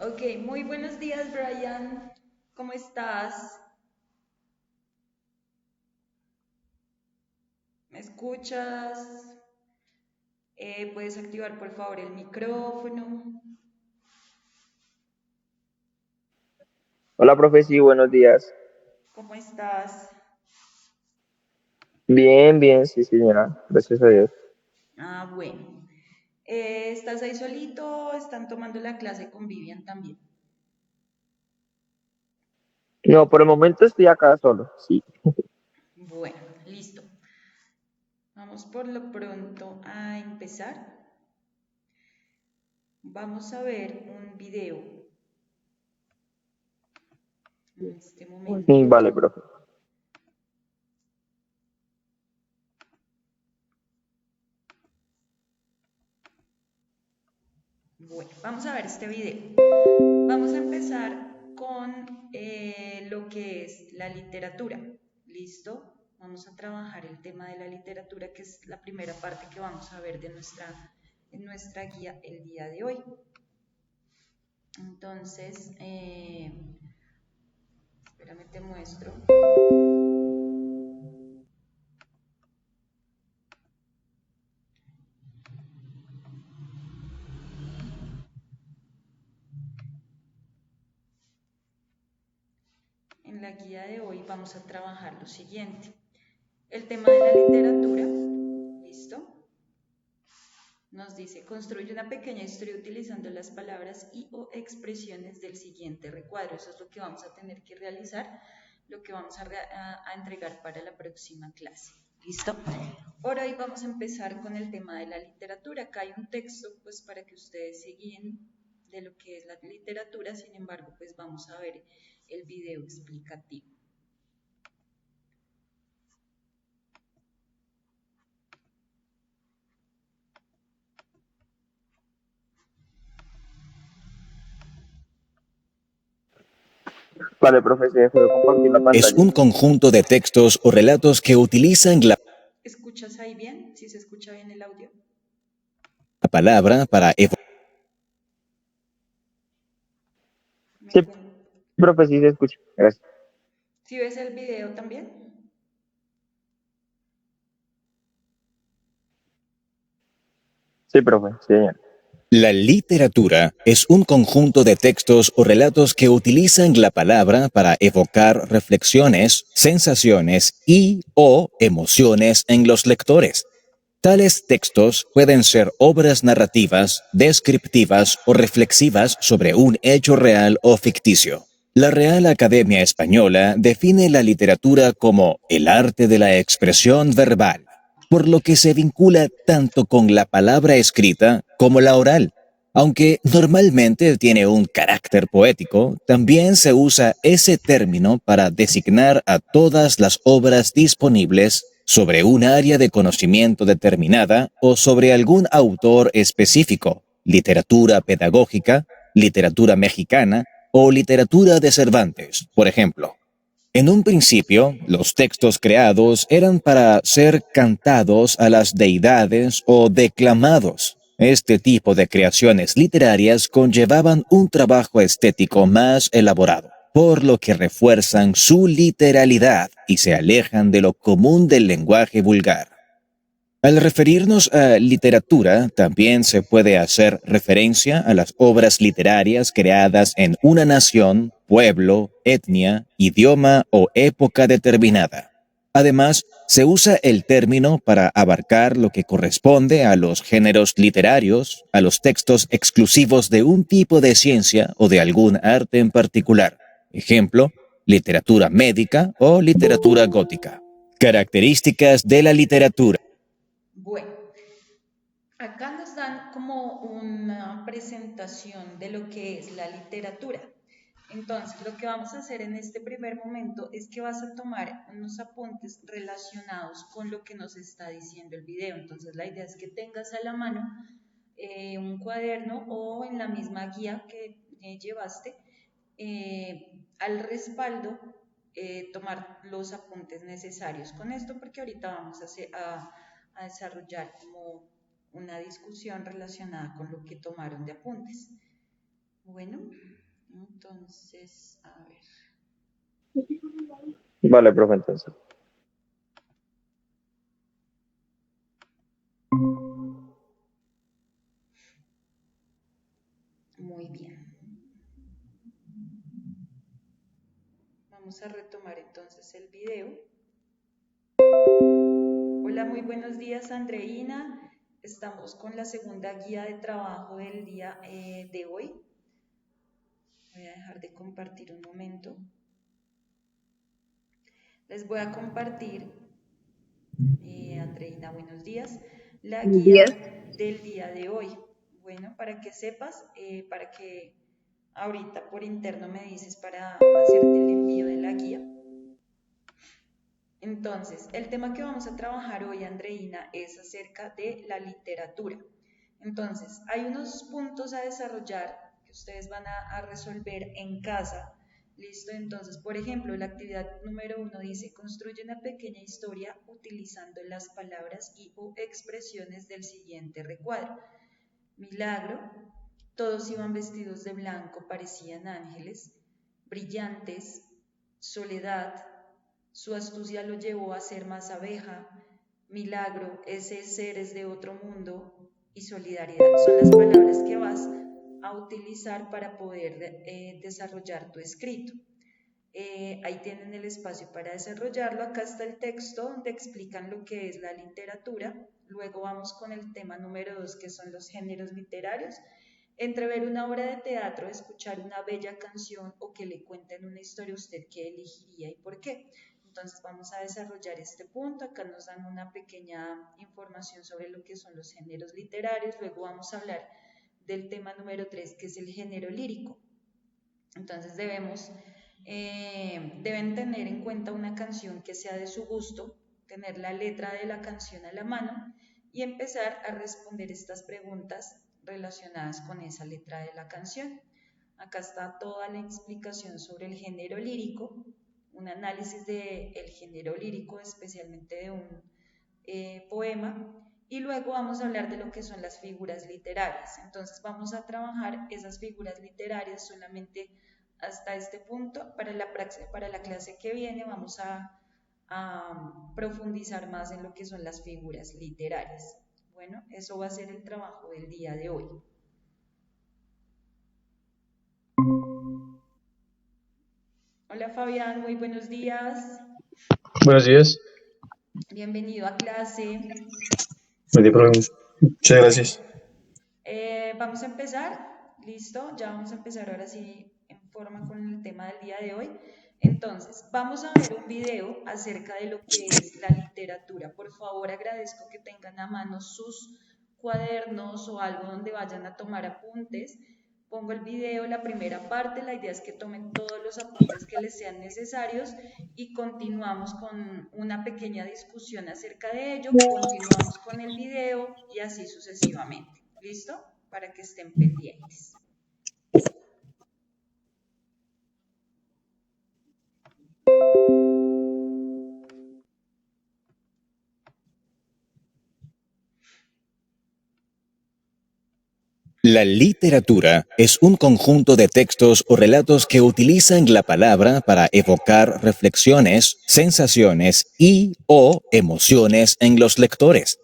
Ok, muy buenos días, Brian. ¿Cómo estás? ¿Me escuchas? ¿Puedes activar por favor el micrófono? Hola, profe, sí, buenos días. ¿Cómo estás? Bien, bien, sí, señora. Gracias a Dios. Bueno. ¿Estás ahí solito? ¿Están tomando la clase con Vivian también? No, por el momento estoy acá solo, sí. Bueno, listo. Vamos por lo pronto a empezar. Vamos a ver un video en este momento. Vale, profe. Bueno, vamos a ver este video. Vamos a empezar con lo que es la literatura. ¿Listo? Vamos a trabajar el tema de la literatura, que es la primera parte que vamos a ver en nuestra guía el día de hoy. Entonces, espérame, te muestro. En la guía de hoy vamos a trabajar lo siguiente. El tema de la literatura, ¿listo? Nos dice, construye una pequeña historia utilizando las palabras y o expresiones del siguiente recuadro. Eso es lo que vamos a tener que realizar, lo que vamos a entregar para la próxima clase. ¿Listo? Por hoy vamos a empezar con el tema de la literatura. Acá hay un texto, pues para que ustedes se guíen de lo que es la literatura, sin embargo, pues vamos a ver el video explicativo. Vale, profe, se dejó de compartir la Es pantalla. un conjunto de textos o relatos que utilizan la ¿Escuchas ahí bien? ¿Sí se escucha bien el audio? palabra para ¿Me Sí, cuen- profe, sí se escucha. Gracias. ¿Sí ves el video también? Sí, profe, sí, señora. La literatura es un conjunto de textos o relatos que utilizan la palabra para evocar reflexiones, sensaciones y o emociones en los lectores. Tales textos pueden ser obras narrativas, descriptivas o reflexivas sobre un hecho real o ficticio. La Real Academia Española define la literatura como el arte de la expresión verbal, por lo que se vincula tanto con la palabra escrita como la oral. Aunque normalmente tiene un carácter poético, también se usa ese término para designar a todas las obras disponibles sobre un área de conocimiento determinada o sobre algún autor específico, literatura pedagógica, literatura mexicana o literatura de Cervantes, por ejemplo. En un principio, los textos creados eran para ser cantados a las deidades o declamados. Este tipo de creaciones literarias conllevaban un trabajo estético más elaborado, por lo que refuerzan su literalidad y se alejan de lo común del lenguaje vulgar. Al referirnos a literatura, también se puede hacer referencia a las obras literarias creadas en una nación, pueblo, etnia, idioma o época determinada. Además, se usa el término para abarcar lo que corresponde a los géneros literarios, a los textos exclusivos de un tipo de ciencia o de algún arte en particular. Ejemplo, literatura médica o literatura gótica. Características de la literatura. Bueno, acá nos dan como una presentación de lo que es la literatura. Entonces, lo que vamos a hacer en este primer momento es que vas a tomar unos apuntes relacionados con lo que nos está diciendo el video. Entonces, la idea es que tengas a la mano un cuaderno o en la misma guía que llevaste, al respaldo, tomar los apuntes necesarios con esto, porque ahorita vamos a desarrollar como una discusión relacionada con lo que tomaron de apuntes. Bueno, Entonces, a ver. Vale, profe, entonces. Muy bien. Vamos a retomar entonces el video. Hola, muy buenos días, Andreina. Estamos con la segunda guía de trabajo del día de hoy. Voy a dejar de compartir un momento. Les voy a compartir, Andreina, buenos días, la guía del día de hoy. Bueno, para que sepas, para que ahorita por interno me dices para hacerte el envío de la guía. Entonces, el tema que vamos a trabajar hoy, Andreina, es acerca de la literatura. Entonces, hay unos puntos a desarrollar que ustedes van a resolver en casa. ¿Listo? Entonces, por ejemplo, la actividad número 1 dice, construye una pequeña historia utilizando las palabras y o expresiones del siguiente recuadro. Milagro, todos iban vestidos de blanco, parecían ángeles, brillantes, soledad, su astucia lo llevó a ser más abeja, milagro, ese ser es de otro mundo y solidaridad. Son las palabras que vas a utilizar para poder desarrollar tu escrito. Ahí tienen el espacio para desarrollarlo. Acá está el texto donde explican lo que es la literatura. Luego vamos con el tema número 2, que son los géneros literarios. Entre ver una obra de teatro, escuchar una bella canción o que le cuenten una historia, ¿usted qué elegiría y por qué? Entonces vamos a desarrollar este punto. Acá nos dan una pequeña información sobre lo que son los géneros literarios. Luego vamos a hablar del tema número 3, que es el género lírico. Entonces deben tener en cuenta una canción que sea de su gusto, tener la letra de la canción a la mano y empezar a responder estas preguntas relacionadas con esa letra de la canción. Acá está toda la explicación sobre el género lírico, un análisis del género lírico, especialmente de un poema, y luego vamos a hablar de lo que son las figuras literarias. Entonces vamos a trabajar esas figuras literarias solamente hasta este punto. Para la clase que viene vamos a profundizar más en lo que son las figuras literarias. Bueno, eso va a ser el trabajo del día de hoy. Hola Fabián, muy buenos días. Buenos días. Bienvenido a clase. Muchas gracias. Vamos a empezar, listo, ya vamos a empezar ahora sí en forma con el tema del día de hoy. Entonces, vamos a ver un video acerca de lo que es la literatura. Por favor, agradezco que tengan a mano sus cuadernos o algo donde vayan a tomar apuntes. Pongo el video, la primera parte, la idea es que tomen todos los apuntes que les sean necesarios y continuamos con una pequeña discusión acerca de ello, continuamos con el video y así sucesivamente. ¿Listo? Para que estén pendientes. La literatura es un conjunto de textos o relatos que utilizan la palabra para evocar reflexiones, sensaciones y o emociones en los lectores.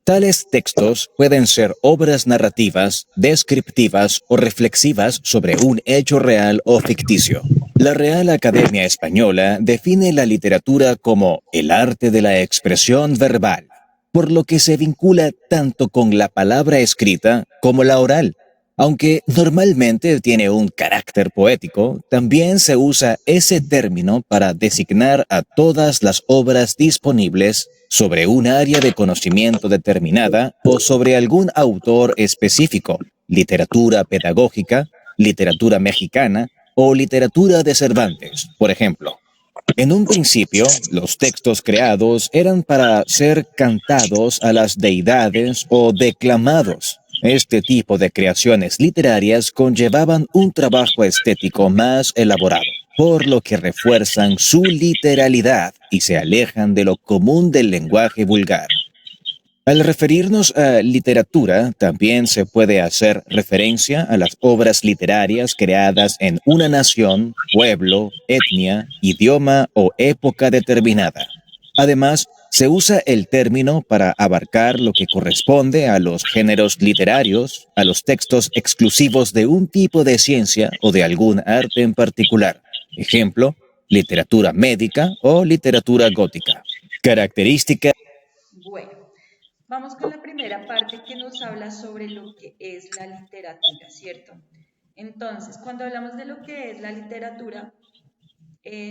Tales textos pueden ser obras narrativas, descriptivas o reflexivas sobre un hecho real o ficticio. La Real Academia Española define la literatura como el arte de la expresión verbal, por lo que se vincula tanto con la palabra escrita como la oral. Aunque normalmente tiene un carácter poético, también se usa ese término para designar a todas las obras disponibles sobre un área de conocimiento determinada o sobre algún autor específico, literatura pedagógica, literatura mexicana o literatura de Cervantes, por ejemplo. En un principio, los textos creados eran para ser cantados a las deidades o declamados. Este tipo de creaciones literarias conllevaban un trabajo estético más elaborado, por lo que refuerzan su literalidad y se alejan de lo común del lenguaje vulgar. Al referirnos a literatura, también se puede hacer referencia a las obras literarias creadas en una nación, pueblo, etnia, idioma o época determinada. Además, se usa el término para abarcar lo que corresponde a los géneros literarios, a los textos exclusivos de un tipo de ciencia o de algún arte en particular. Ejemplo, literatura médica o literatura gótica. Característica. Bueno, vamos con la primera parte que nos habla sobre lo que es la literatura, ¿cierto? Entonces, cuando hablamos de lo que es la literatura,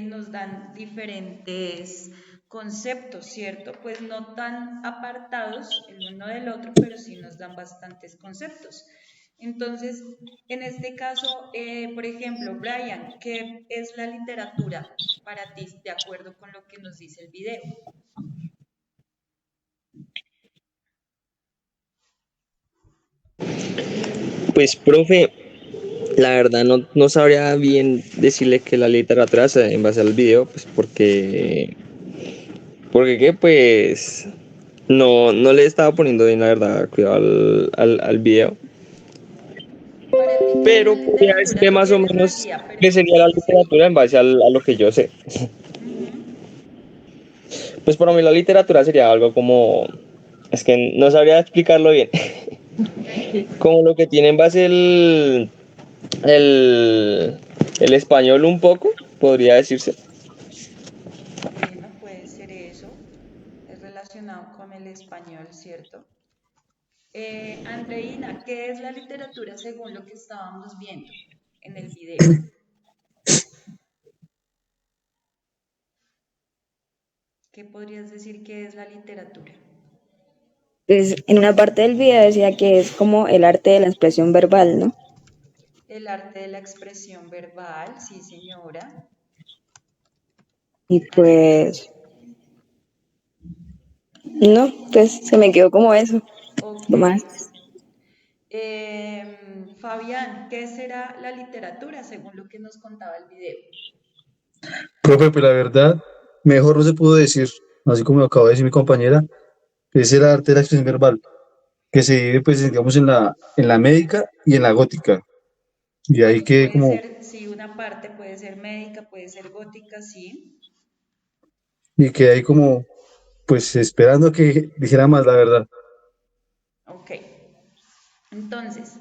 nos dan diferentes conceptos, ¿cierto? Pues no tan apartados el uno del otro, pero sí nos dan bastantes conceptos. Entonces, en este caso, por ejemplo, Brian, ¿qué es la literatura para ti, de acuerdo con lo que nos dice el video? Pues, profe, la verdad no sabría bien decirle que la literatura se en base al video, pues porque qué, pues no le estaba poniendo bien, la verdad, cuidado al video. Para ti, ¿qué es la Pero podría literatura? decirle Tú más o tienes la menos guía, pero qué sería la sí. literatura en base a lo que yo sé. Ujú. Pues para mí la literatura sería algo como, es que no sabría explicarlo bien, como lo que tiene en base el, el español un poco, podría decirse. Bueno, puede ser eso. Es relacionado con el español, ¿cierto? Andreina, ¿qué es la literatura según lo que estábamos viendo en el video? ¿Qué podrías decir que es la literatura? Pues en una parte del video decía que es como el arte de la expresión verbal, ¿no? El arte de la expresión verbal, sí, señora. Y Andreina. pues, no, pues se me quedó como eso, Ok. lo más. Fabián, ¿qué será la literatura según lo que nos contaba el video? Profe, pues la verdad, mejor no se pudo decir, así como lo acabo de decir mi compañera, es el arte de la expresión verbal, que se divide, pues, digamos, en la médica y en la gótica. Y ahí que Puede como, ser, sí, una parte puede ser médica, puede ser gótica, sí. y que ahí como, pues, esperando que dijera más la verdad. Ok. Entonces,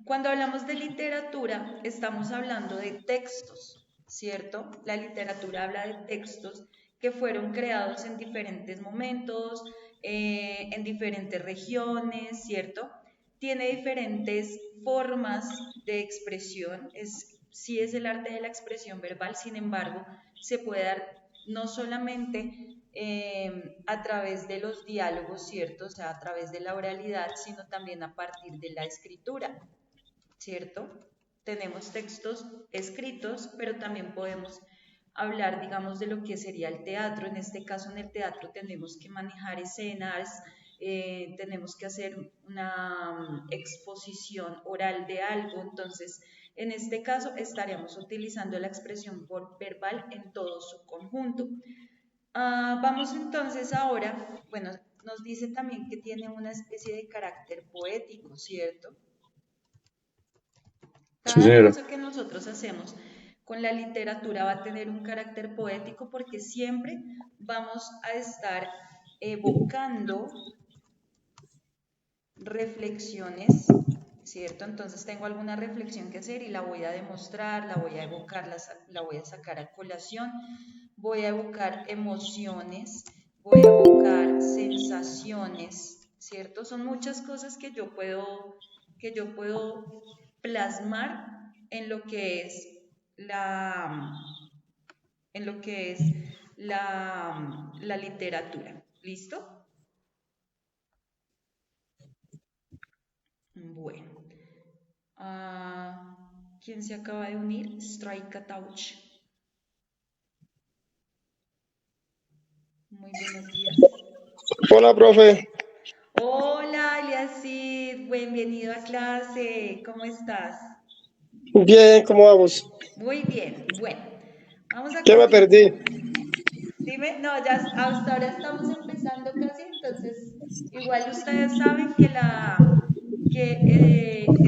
cuando hablamos de literatura, estamos hablando de textos, ¿cierto? La literatura habla de textos que fueron creados en diferentes momentos, en diferentes regiones, ¿cierto? Tiene diferentes formas de expresión, sí es el arte de la expresión verbal, sin embargo, se puede dar no solamente a través de los diálogos, ¿cierto? O sea, a través de la oralidad, sino también a partir de la escritura, ¿cierto? Tenemos textos escritos, pero también podemos hablar, digamos, de lo que sería el teatro. En este caso, en el teatro tenemos que manejar escenas, tenemos que hacer una exposición oral de algo, entonces, en este caso, estaríamos utilizando la expresión verbal en todo su conjunto. Vamos entonces ahora, bueno, nos dice también que tiene una especie de carácter poético, ¿cierto? Sí, Cada señora. cosa que nosotros hacemos con la literatura va a tener un carácter poético porque siempre vamos a estar evocando reflexiones, ¿cierto? Entonces tengo alguna reflexión que hacer y la voy a demostrar, la voy a evocar, la voy a sacar a colación, voy a evocar emociones, voy a evocar sensaciones, ¿cierto? Son muchas cosas que yo puedo plasmar en lo que es la, en lo que es la literatura. ¿Listo? Bueno. ¿Quién se acaba de unir? Strike a Touch. Muy buenos días. Hola, profe. Hola, Eliasid, bienvenido a clase. ¿Cómo estás? Bien, ¿cómo vamos? Muy bien. Bueno, vamos a ¿Qué me continuar. perdí? Dime, no, ya hasta ahora estamos empezando casi, entonces Igual ustedes saben que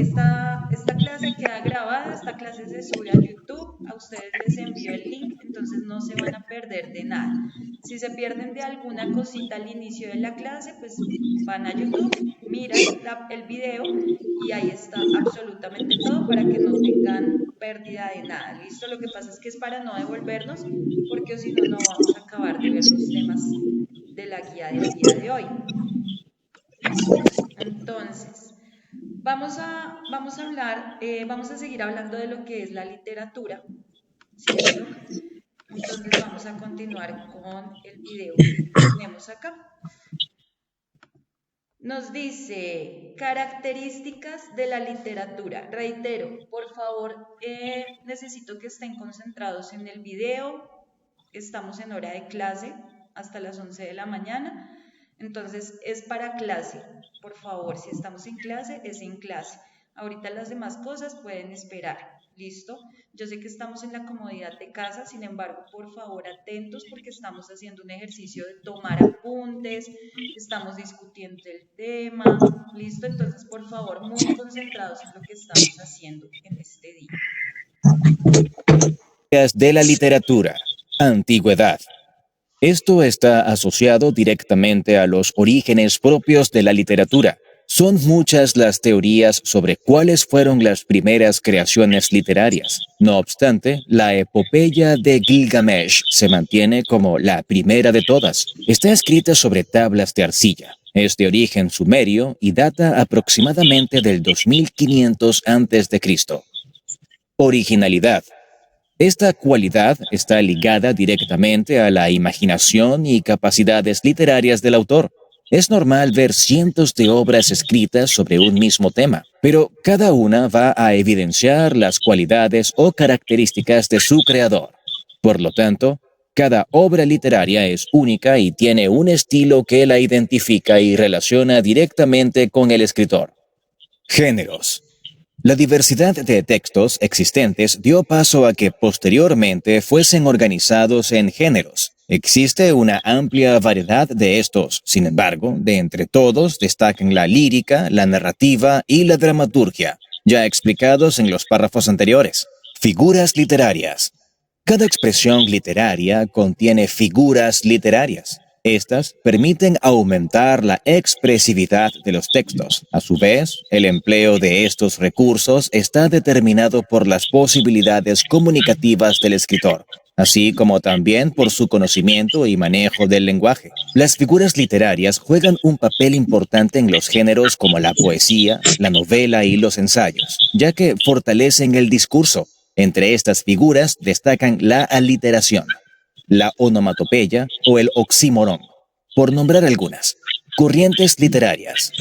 esta clase queda grabada, esta clase se sube a YouTube, a ustedes les envío el link, entonces no se van a perder de nada. Si se pierden de alguna cosita al inicio de la clase, pues van a YouTube, miran el video y ahí está absolutamente todo para que no tengan pérdida de nada. ¿Listo? Lo que pasa es que es para no devolvernos, porque si no, no vamos a acabar de ver los temas de la guía del día de hoy. Entonces, vamos a hablar, vamos a seguir hablando de lo que es la literatura, ¿cierto? Entonces vamos a continuar con el video que tenemos acá. Nos dice características de la literatura. Reitero, por favor, necesito que estén concentrados en el video. Estamos en hora de clase hasta las 11 de la mañana. Entonces es para clase. Por favor, si estamos en clase, es en clase. Ahorita las demás cosas pueden esperar. ¿Listo? Yo sé que estamos en la comodidad de casa, sin embargo, por favor, atentos porque estamos haciendo un ejercicio de tomar apuntes, estamos discutiendo el tema. ¿Listo? Entonces, por favor, muy concentrados en lo que estamos haciendo en este día. De la literatura. Antigüedad. Esto está asociado directamente a los orígenes propios de la literatura. Son muchas las teorías sobre cuáles fueron las primeras creaciones literarias. No obstante, la epopeya de Gilgamesh se mantiene como la primera de todas. Está escrita sobre tablas de arcilla. Es de origen sumerio y data aproximadamente del 2500 a.C. Originalidad. Esta cualidad está ligada directamente a la imaginación y capacidades literarias del autor. Es normal ver cientos de obras escritas sobre un mismo tema, pero cada una va a evidenciar las cualidades o características de su creador. Por lo tanto, cada obra literaria es única y tiene un estilo que la identifica y relaciona directamente con el escritor. Géneros. La diversidad de textos existentes dio paso a que posteriormente fuesen organizados en géneros. Existe una amplia variedad de estos, sin embargo, de entre todos destacan la lírica, la narrativa y la dramaturgia, ya explicados en los párrafos anteriores. Figuras literarias. Cada expresión literaria contiene figuras literarias. Estas permiten aumentar la expresividad de los textos. A su vez, el empleo de estos recursos está determinado por las posibilidades comunicativas del escritor, así como también por su conocimiento y manejo del lenguaje. Las figuras literarias juegan un papel importante en los géneros como la poesía, la novela y los ensayos, ya que fortalecen el discurso. Entre estas figuras destacan la aliteración, la onomatopeya o el oxímoron, por nombrar algunas. Corrientes literarias.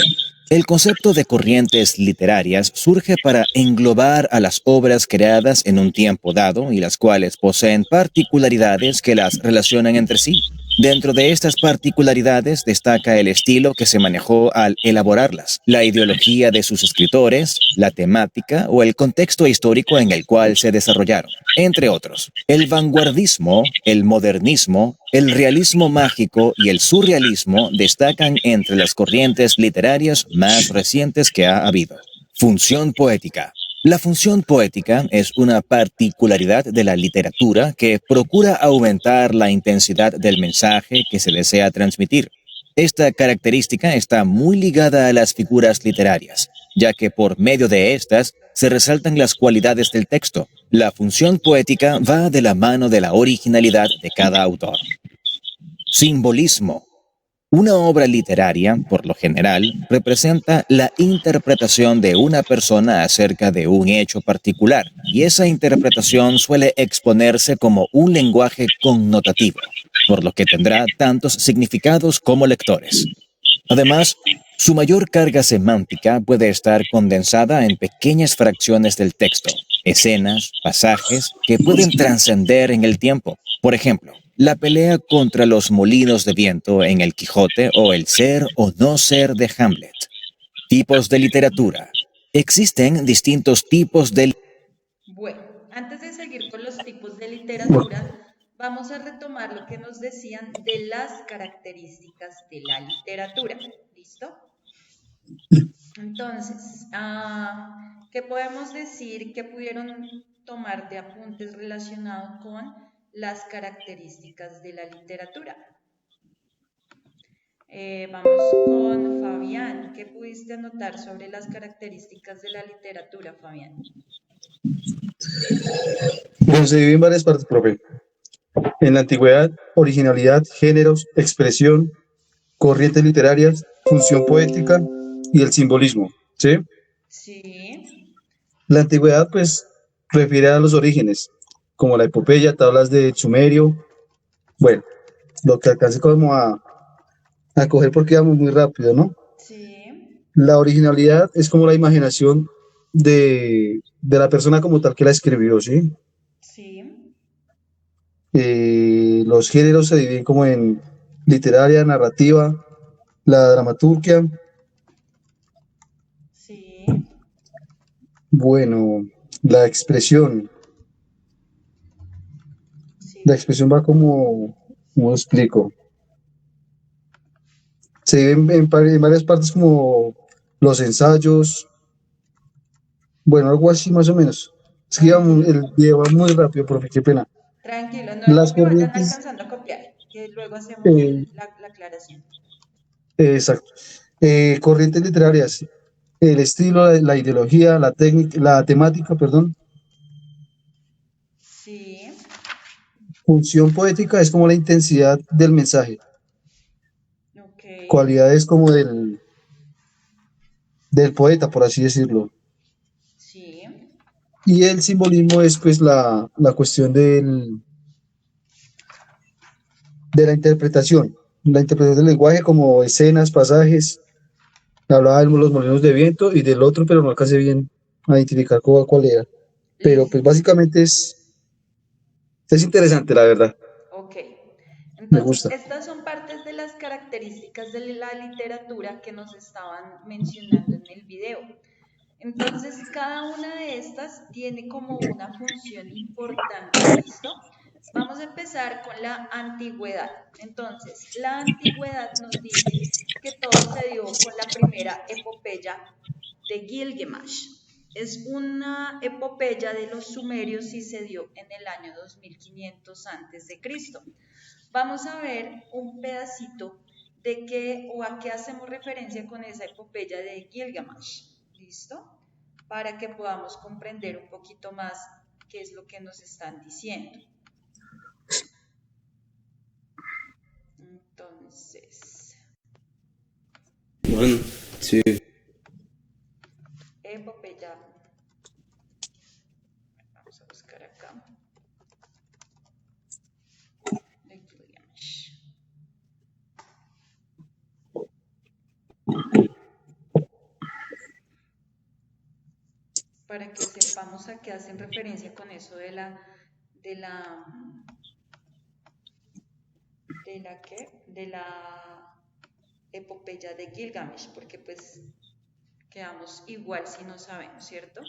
El concepto de corrientes literarias surge para englobar a las obras creadas en un tiempo dado y las cuales poseen particularidades que las relacionan entre sí. Dentro de estas particularidades destaca el estilo que se manejó al elaborarlas, la ideología de sus escritores, la temática o el contexto histórico en el cual se desarrollaron, entre otros. El vanguardismo, el modernismo, el realismo mágico y el surrealismo destacan entre las corrientes literarias más recientes que ha habido. Función poética. La función poética es una particularidad de la literatura que procura aumentar la intensidad del mensaje que se desea transmitir. Esta característica está muy ligada a las figuras literarias, ya que por medio de estas se resaltan las cualidades del texto. La función poética va de la mano de la originalidad de cada autor. Simbolismo. Una obra literaria, por lo general, representa la interpretación de una persona acerca de un hecho particular, y esa interpretación suele exponerse como un lenguaje connotativo, por lo que tendrá tantos significados como lectores. Además, su mayor carga semántica puede estar condensada en pequeñas fracciones del texto, escenas, pasajes que pueden trascender en el tiempo. Por ejemplo, la pelea contra los molinos de viento en El Quijote o el ser o no ser de Hamlet. Tipos de literatura. Existen distintos tipos de... Bueno, antes de seguir con los tipos de literatura, vamos a retomar lo que nos decían de las características de la literatura. ¿Listo? Entonces, ¿qué podemos decir que pudieron tomar de apuntes relacionados con las características de la literatura? Vamos con Fabián. ¿Qué pudiste anotar sobre las características de la literatura, Fabián? Bueno, se divide en varias partes, profe. En la antigüedad, originalidad, géneros, expresión, corrientes literarias, función poética y el simbolismo, ¿sí? Sí, La antigüedad, pues, refiere a los orígenes, como la epopeya, tablas de Sumerio, bueno, lo que alcance como a coger porque vamos muy rápido, ¿no? sí, La originalidad es como la imaginación de la persona como tal que la escribió, ¿sí? sí, Los géneros se dividen como en literaria, narrativa, la dramaturgia. sí, Bueno, la expresión. La sí. expresión va como, ¿cómo lo explico? Se divide en varias partes como los ensayos, bueno, algo así más o menos. Es que Tranquilo, el video va muy rápido, profe, qué pena. tranquilo, no es Las porque vayan corrientes, alcanzando a copiar, que luego hacemos eh, la aclaración. exacto. Corrientes literarias, el estilo, la ideología, la técnica, la temática, perdón. Sí, Función poética es como la intensidad del mensaje, ok, cualidades como del poeta, por así decirlo. sí, Y el simbolismo es pues la cuestión de la interpretación del lenguaje como escenas, pasajes. Hablaba de los molinos de viento y del otro, pero no alcancé bien a identificar cuál era. Pero pues listo, básicamente es interesante, la verdad, ok. me Entonces, gusta. estas son partes de las características de la literatura que nos estaban mencionando en el video. Entonces, cada una de estas tiene como una función importante, ¿listo? Vamos a empezar con la antigüedad. Entonces, la antigüedad nos dice que todo se dio con la primera epopeya de Gilgamesh. Es una epopeya de los sumerios y se dio en el año 2500 a.C. Vamos a ver un pedacito de qué o a qué hacemos referencia con esa epopeya de Gilgamesh. ¿Listo? Para que podamos comprender un poquito más qué es lo que nos están diciendo. Entonces, One, two. epopeya. Vamos a buscar acá. De Gilgamesh. Para que sepamos a qué hacen referencia con eso de la epopeya de Gilgamesh, porque pues quedamos igual si no sabemos, ¿cierto?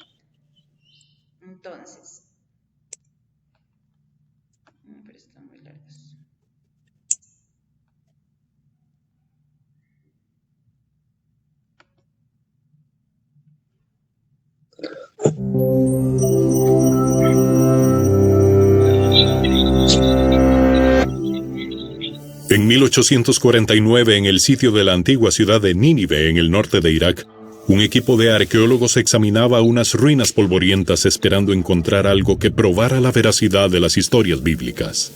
Entonces, pero están muy largos. En 1849, en el sitio de la antigua ciudad de Nínive, en el norte de Irak, un equipo de arqueólogos examinaba unas ruinas polvorientas esperando encontrar algo que probara la veracidad de las historias bíblicas.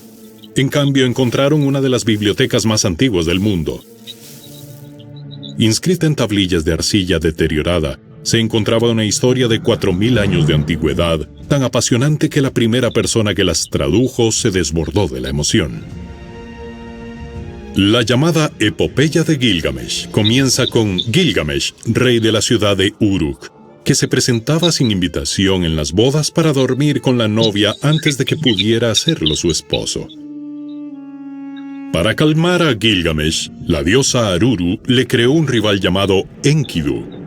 En cambio, encontraron una de las bibliotecas más antiguas del mundo. Inscrita en tablillas de arcilla deteriorada, se encontraba una historia de 4000 años de antigüedad, tan apasionante que la primera persona que las tradujo se desbordó de la emoción. La llamada Epopeya de Gilgamesh comienza con Gilgamesh, rey de la ciudad de Uruk, que se presentaba sin invitación en las bodas para dormir con la novia antes de que pudiera hacerlo su esposo. Para calmar a Gilgamesh, la diosa Aruru le creó un rival llamado Enkidu.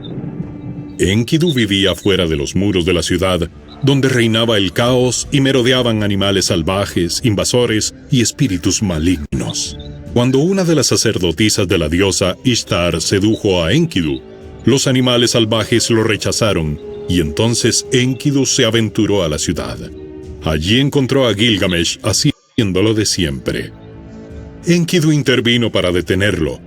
Enkidu vivía fuera de los muros de la ciudad, donde reinaba el caos y merodeaban animales salvajes, invasores y espíritus malignos. Cuando una de las sacerdotisas de la diosa Ishtar sedujo a Enkidu, los animales salvajes lo rechazaron y entonces Enkidu se aventuró a la ciudad. Allí encontró a Gilgamesh haciéndolo de siempre. Enkidu intervino para detenerlo.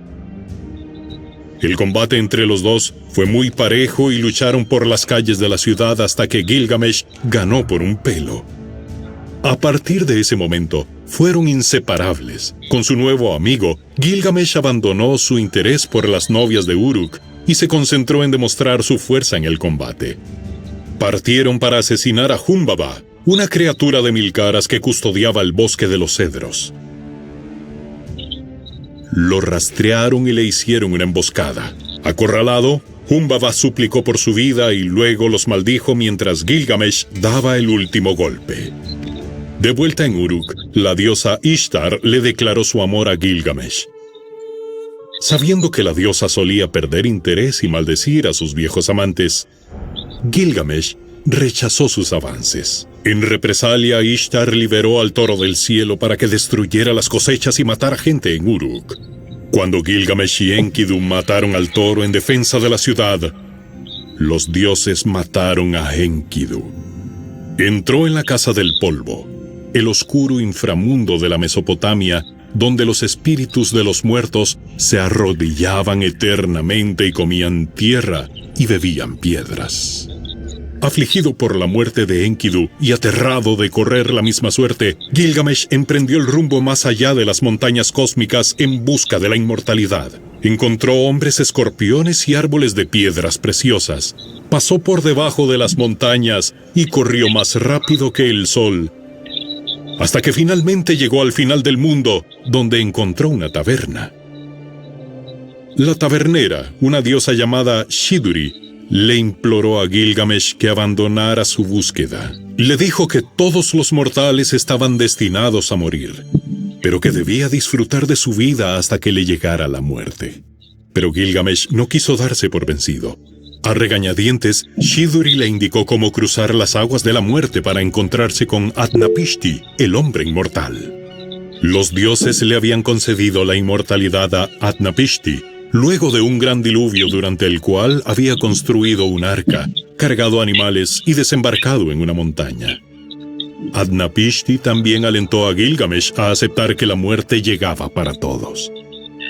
El combate entre los dos fue muy parejo y lucharon por las calles de la ciudad hasta que Gilgamesh ganó por un pelo. A partir de ese momento, fueron inseparables. Con su nuevo amigo, Gilgamesh abandonó su interés por las novias de Uruk y se concentró en demostrar su fuerza en el combate. Partieron para asesinar a Humbaba, una criatura de 1000 caras que custodiaba el bosque de los cedros. Lo rastrearon y le hicieron una emboscada. Acorralado, Humbaba suplicó por su vida y luego los maldijo mientras Gilgamesh daba el último golpe. De vuelta en Uruk, la diosa Ishtar le declaró su amor a Gilgamesh. Sabiendo que la diosa solía perder interés y maldecir a sus viejos amantes, Gilgamesh rechazó sus avances. En represalia, Ishtar liberó al toro del cielo para que destruyera las cosechas y matara gente en Uruk. Cuando Gilgamesh y Enkidu mataron al toro en defensa de la ciudad, los dioses mataron a Enkidu. Entró en la casa del polvo, el oscuro inframundo de la Mesopotamia, donde los espíritus de los muertos se arrodillaban eternamente y comían tierra y bebían piedras. Afligido por la muerte de Enkidu y aterrado de correr la misma suerte, Gilgamesh emprendió el rumbo más allá de las montañas cósmicas en busca de la inmortalidad. Encontró hombres escorpiones y árboles de piedras preciosas. Pasó por debajo de las montañas y corrió más rápido que el sol, hasta que finalmente llegó al final del mundo, donde encontró una taberna. La tabernera, una diosa llamada Shiduri, le imploró a Gilgamesh que abandonara su búsqueda. Le dijo que todos los mortales estaban destinados a morir, pero que debía disfrutar de su vida hasta que le llegara la muerte. Pero Gilgamesh no quiso darse por vencido. A regañadientes, Shiduri le indicó cómo cruzar las aguas de la muerte para encontrarse con Atnapishti, el hombre inmortal. Los dioses le habían concedido la inmortalidad a Atnapishti, luego de un gran diluvio durante el cual había construido un arca, cargado animales y desembarcado en una montaña. Atnapishti también alentó a Gilgamesh a aceptar que la muerte llegaba para todos.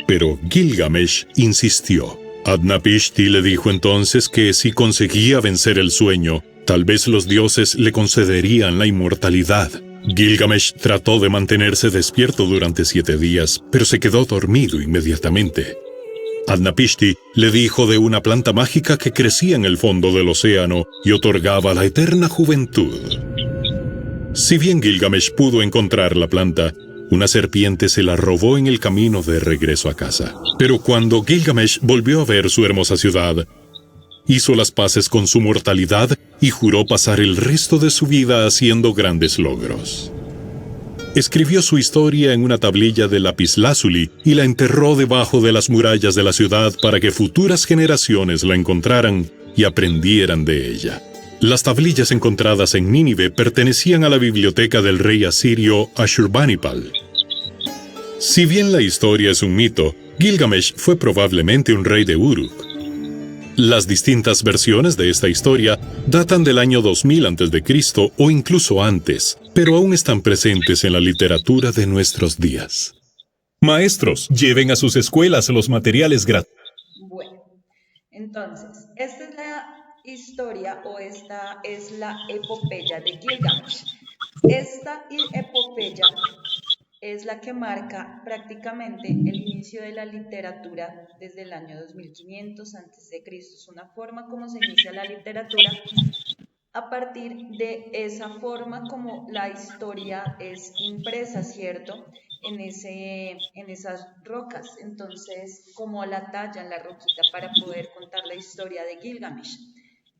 Pero Gilgamesh insistió. Atnapishti le dijo entonces que si conseguía vencer el sueño, tal vez los dioses le concederían la inmortalidad. Gilgamesh trató de mantenerse despierto durante 7 días, pero se quedó dormido inmediatamente. Atnapishti le dijo de una planta mágica que crecía en el fondo del océano y otorgaba la eterna juventud. Si bien Gilgamesh pudo encontrar la planta, una serpiente se la robó en el camino de regreso a casa. Pero cuando Gilgamesh volvió a ver su hermosa ciudad, hizo las paces con su mortalidad y juró pasar el resto de su vida haciendo grandes logros. Escribió su historia en una tablilla de lapislázuli y la enterró debajo de las murallas de la ciudad para que futuras generaciones la encontraran y aprendieran de ella. Las tablillas encontradas en Nínive pertenecían a la biblioteca del rey asirio Ashurbanipal. Si bien la historia es un mito, Gilgamesh fue probablemente un rey de Uruk. Las distintas versiones de esta historia datan del año 2000 a.C. o incluso antes, pero aún están presentes en la literatura de nuestros días. Maestros, lleven a sus escuelas los materiales gratuitos. Bueno, entonces, esta es la historia o esta es la epopeya de Gilgamesh. Esta epopeya es la que marca prácticamente el inicio de la literatura desde el año 2500 a.C. Es una forma como se inicia la literatura. A partir de esa forma como la historia es impresa, ¿cierto? En esas rocas. Entonces, como la tallan la roquita para poder contar la historia de Gilgamesh.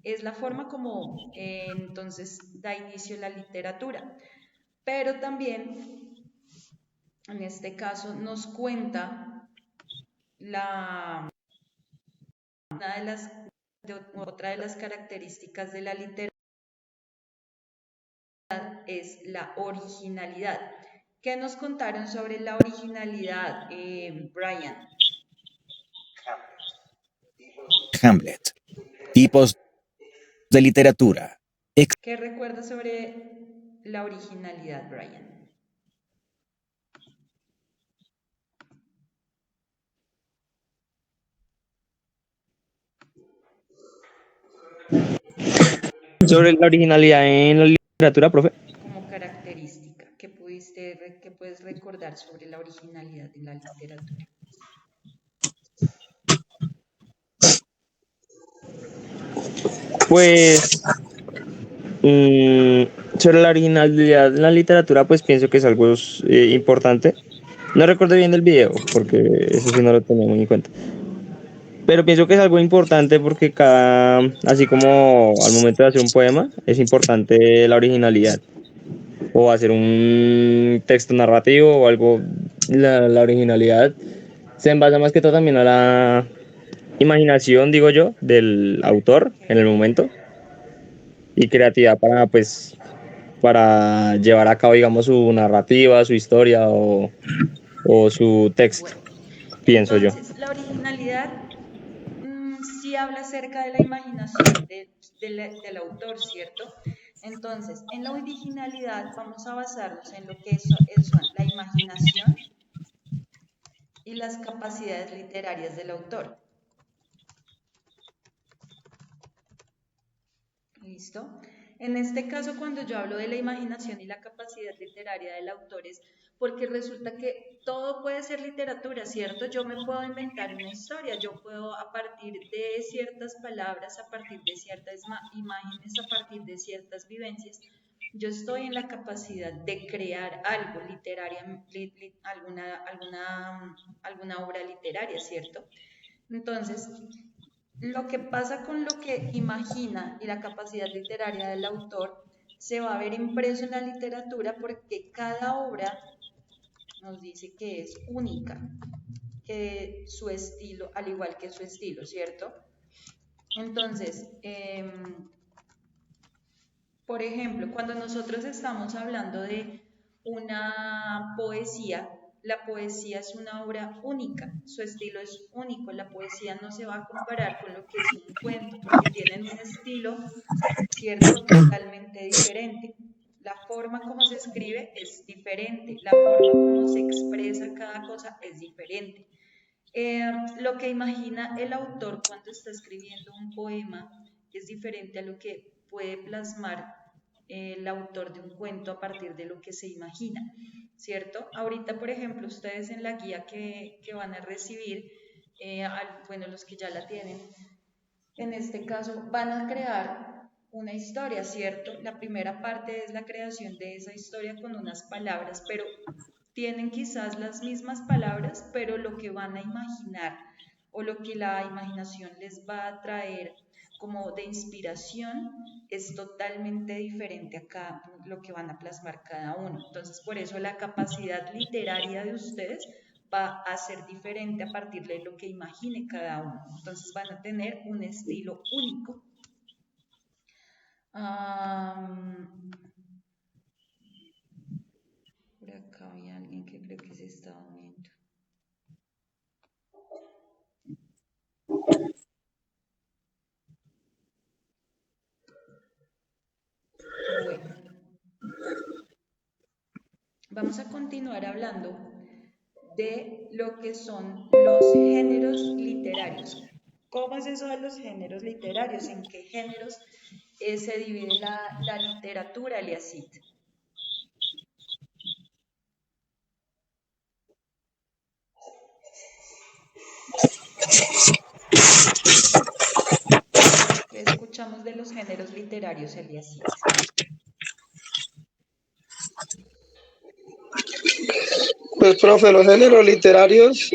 Es la forma como entonces da inicio la literatura. Pero también, en este caso, nos cuenta otra de las características de la literatura es la originalidad. ¿Qué nos contaron sobre la originalidad, Brian? Hamlet. Tipos de literatura. ¿Qué recuerdas sobre la originalidad, Brian? Sobre la originalidad en la literatura, profe. Como característica, ¿qué puedes recordar sobre la originalidad de la literatura? Pues sobre la originalidad en la literatura, pues pienso que es algo importante. No recuerdo bien del video, porque eso sí no lo tenía muy en cuenta. Pero pienso que es algo importante porque así como al momento de hacer un poema, es importante la originalidad. O hacer un texto narrativo o algo, la originalidad se envasa más que todo también a la imaginación, digo yo, del autor en el momento y creatividad para llevar a cabo, digamos, su narrativa, su historia o su texto, Bueno, pienso yo. entonces la originalidad sí habla acerca de la imaginación del autor, ¿cierto? Entonces, en la originalidad vamos a basarnos en lo que son la imaginación y las capacidades literarias del autor. ¿Listo? En este caso, cuando yo hablo de la imaginación y la capacidad literaria del autor es porque resulta que todo puede ser literatura, ¿cierto? Yo me puedo inventar una historia, yo puedo a partir de ciertas palabras, a partir de ciertas imágenes, a partir de ciertas vivencias, yo estoy en la capacidad de crear algo literario, alguna obra literaria, ¿cierto? Entonces, lo que pasa con lo que imagina y la capacidad literaria del autor se va a ver impreso en la literatura porque cada obra nos dice que es única, que su estilo, al igual que su estilo, ¿cierto? Entonces, por ejemplo, cuando nosotros estamos hablando de una poesía, la poesía es una obra única, su estilo es único, la poesía no se va a comparar con lo que es un cuento, porque tienen un estilo, ¿cierto? Totalmente diferente. La forma como se escribe es diferente, la forma como se expresa cada cosa es diferente. Lo que imagina el autor cuando está escribiendo un poema es diferente a lo que puede plasmar el autor de un cuento a partir de lo que se imagina, ¿cierto? Ahorita, por ejemplo, ustedes en la guía que van a recibir, bueno, los que ya la tienen, en este caso van a crear una historia, ¿cierto? La primera parte es la creación de esa historia con unas palabras, pero tienen quizás las mismas palabras, pero lo que van a imaginar o lo que la imaginación les va a traer como de inspiración es totalmente diferente a lo que van a plasmar cada uno. Entonces, por eso la capacidad literaria de ustedes va a ser diferente a partir de lo que imagine cada uno. Entonces, van a tener un estilo único. Por acá había alguien que creo que se estaba uniendo. Bueno, vamos a continuar hablando de lo que son los géneros literarios. ¿Cómo es eso de los géneros literarios? ¿En qué géneros se divide la literatura, Eliasit? ¿Qué escuchamos de los géneros literarios, Eliasit? Pues, profe, los géneros literarios,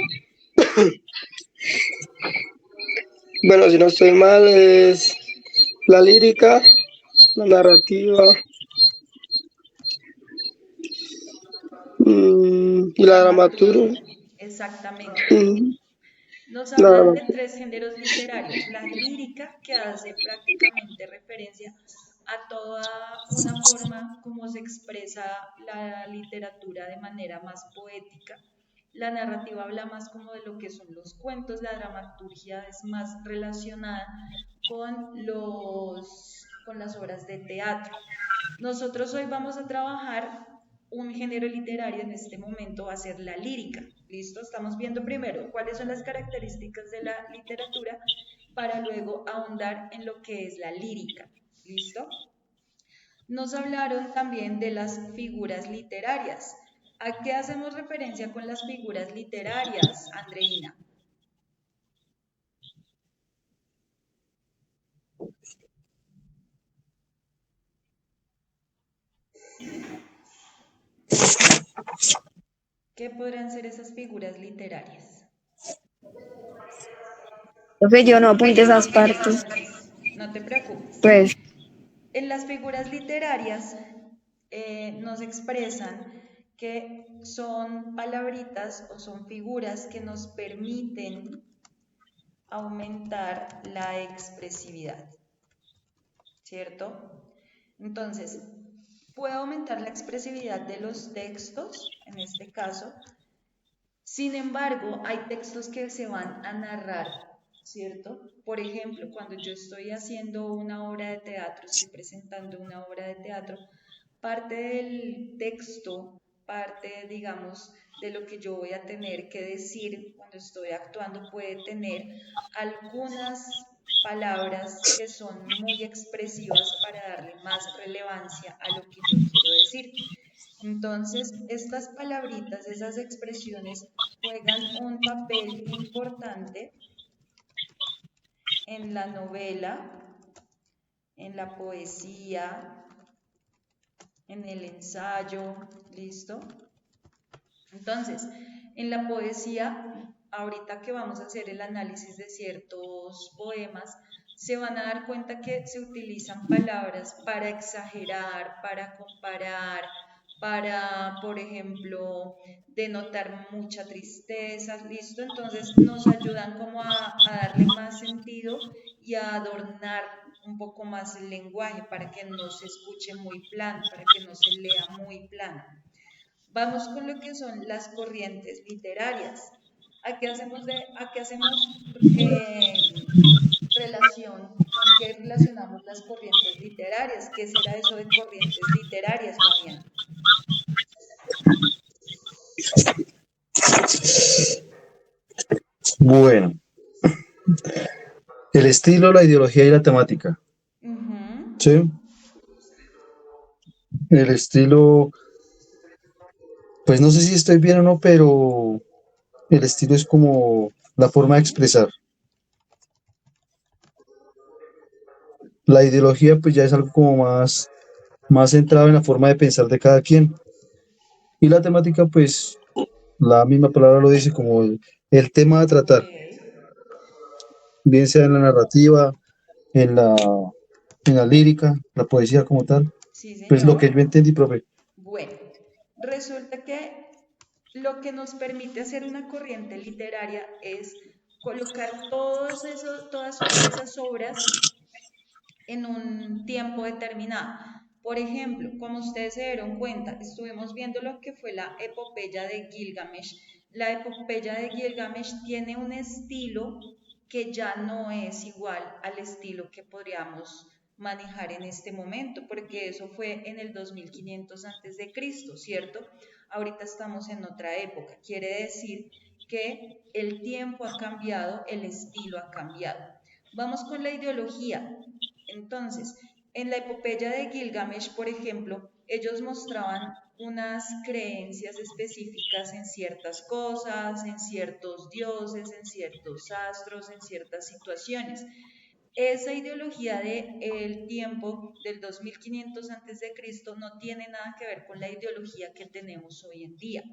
bueno, si no estoy mal, es la lírica, la narrativa y la dramaturgia. Exactamente. Mm, Nos la hablan de dramaturgia. 3 géneros literarios. La lírica, que hace prácticamente referencia a toda una forma como se expresa la literatura de manera más poética. La narrativa habla más como de lo que son los cuentos, la dramaturgia es más relacionada con las obras de teatro. Nosotros hoy vamos a trabajar un género literario en este momento, va a ser la lírica. ¿Listo? Estamos viendo primero cuáles son las características de la literatura para luego ahondar en lo que es la lírica. ¿Listo? Nos hablaron también de las figuras literarias. ¿A qué hacemos referencia con las figuras literarias, Andreina? ¿Qué podrán ser esas figuras literarias? Profe, yo no apunté esas partes. No te preocupes. Pues, En las figuras literarias nos expresan que son palabritas o son figuras que nos permiten aumentar la expresividad, ¿cierto? Entonces, puedo aumentar la expresividad de los textos, en este caso. Sin embargo, hay textos que se van a narrar, ¿cierto? Por ejemplo, cuando yo estoy haciendo una obra de teatro, estoy presentando una obra de teatro, parte del texto, parte, digamos, de lo que yo voy a tener que decir cuando estoy actuando puede tener algunas palabras que son muy expresivas para darle más relevancia a lo que yo quiero decir. Entonces, estas palabritas, esas expresiones juegan un papel importante en la novela, en la poesía, en el ensayo, ¿listo? Entonces, en la poesía, ahorita que vamos a hacer el análisis de ciertos poemas, se van a dar cuenta que se utilizan palabras para exagerar, para comparar, para, por ejemplo, denotar mucha tristeza, ¿listo? Entonces nos ayudan como a darle más sentido y a adornar un poco más el lenguaje para que no se escuche muy plano, para que no se lea muy plano. Vamos con lo que son las corrientes literarias. ¿A qué hacemos relación? ¿Con qué relacionamos las corrientes literarias? ¿Qué será eso de corrientes literarias, Fabián? Bueno, el estilo, la ideología y la temática. ¿Sí? El estilo, pues no sé si estoy bien o no, pero el estilo es como la forma de expresar. La ideología, pues ya es algo como más centrado en la forma de pensar de cada quien. Y la temática, pues la misma palabra lo dice, como el tema a tratar, bien sea en la narrativa, en la lírica, la poesía como tal. Sí, Pues lo que yo señor. entendí, profe. Bueno, resulta que lo que nos permite hacer una corriente literaria es colocar todas esas obras en un tiempo determinado. Por ejemplo, como ustedes se dieron cuenta, estuvimos viendo lo que fue la epopeya de Gilgamesh. La epopeya de Gilgamesh tiene un estilo que ya no es igual al estilo que podríamos manejar en este momento, porque eso fue en el 2500 antes de Cristo, ¿cierto? Ahorita estamos en otra época. Quiere decir que el tiempo ha cambiado, el estilo ha cambiado. Vamos con la ideología. Entonces, en la epopeya de Gilgamesh, por ejemplo, ellos mostraban unas creencias específicas en ciertas cosas, en ciertos dioses, en ciertos astros, en ciertas situaciones. Esa ideología del tiempo del 2500 a.C. no tiene nada que ver con la ideología que tenemos hoy en día.